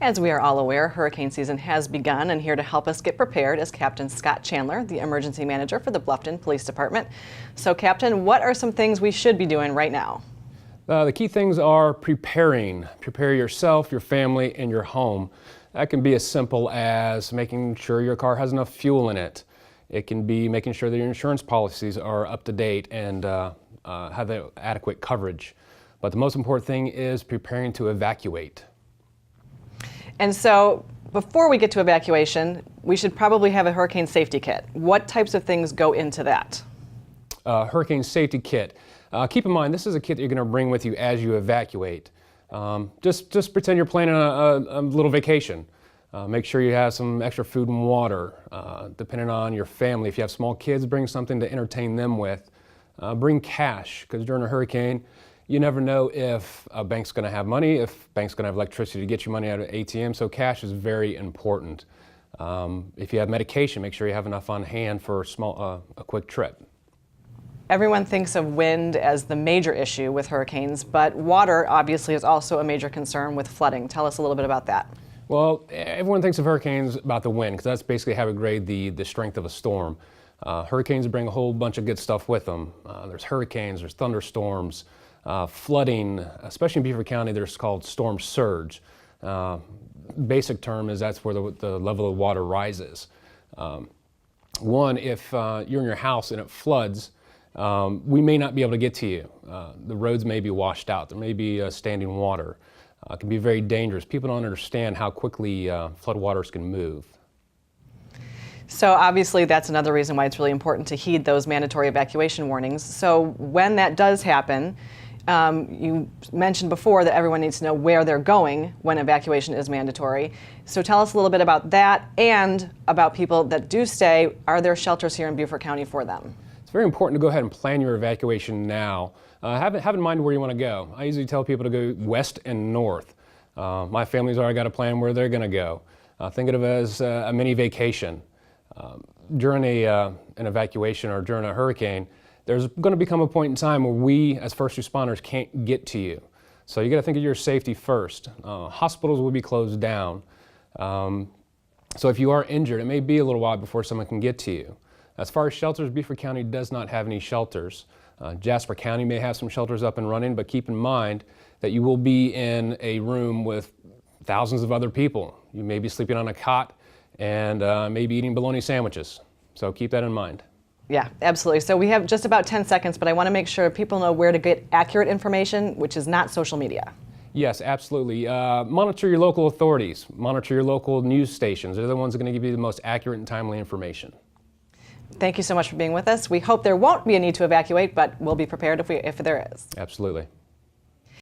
As we are all aware, hurricane season has begun, and here to help us get prepared is Captain Scott Chandler, the emergency manager for the Bluffton Police Department. So, Captain, what are some things we should be doing right now? The key things are preparing. Prepare yourself, your family, and your home. That can be as simple as making sure your car has enough fuel in it. It can be making sure that your insurance policies are up to date and have adequate coverage. But the most important thing is preparing to evacuate. And so, before we get to evacuation, we should probably have a hurricane safety kit. What types of things go into that? Hurricane safety kit. Keep in mind, this is a kit that you're going to bring with you as you evacuate. Just pretend you're planning a little vacation. Make sure you have some extra food and water. Depending on your family, if you have small kids, bring something to entertain them with. Bring cash, because during a hurricane, you never know if a bank's going to have money, if a bank's going to have electricity to get you money out of ATM, so cash is very important. If you have medication, make sure you have enough on hand for a quick trip. Everyone thinks of wind as the major issue with hurricanes, but water obviously is also a major concern with flooding. Tell us a little bit about that. Well, everyone thinks of hurricanes about the wind, because that's basically how we grade the strength of a storm. Hurricanes bring a whole bunch of good stuff with them. There's hurricanes, there's thunderstorms, flooding, especially in Beaufort County, there's called storm surge. Basic term is that's where the level of water rises. One, if you're in your house and it floods, we may not be able to get to you. The roads may be washed out. There may be standing water. It can be very dangerous. People don't understand how quickly floodwaters can move. So obviously that's another reason why it's really important to heed those mandatory evacuation warnings. So when that does happen, you mentioned before that everyone needs to know where they're going when evacuation is mandatory. So tell us a little bit about that and about people that do stay. Are there shelters here in Beaufort County for them? It's very important to go ahead and plan your evacuation now. Have in mind where you want to go. I usually tell people to go west and north. My family's already got a plan where they're going to go. Think of it as a mini vacation. During an evacuation or during a hurricane, there's going to become a point in time where we as first responders can't get to you. So you got to think of your safety first. Hospitals will be closed down. So if you are injured, it may be a little while before someone can get to you. As far as shelters, Beaufort County does not have any shelters. Jasper County may have some shelters up and running, but keep in mind that you will be in a room with thousands of other people. You may be sleeping on a cot and maybe eating bologna sandwiches. So keep that in mind. Yeah, absolutely. So we have just about 10 seconds, but I want to make sure people know where to get accurate information, which is not social media. Yes, absolutely. Monitor your local authorities. Monitor your local news stations. They're the ones that are going to give you the most accurate and timely information. Thank you so much for being with us. We hope there won't be a need to evacuate, but we'll be prepared if there is. Absolutely.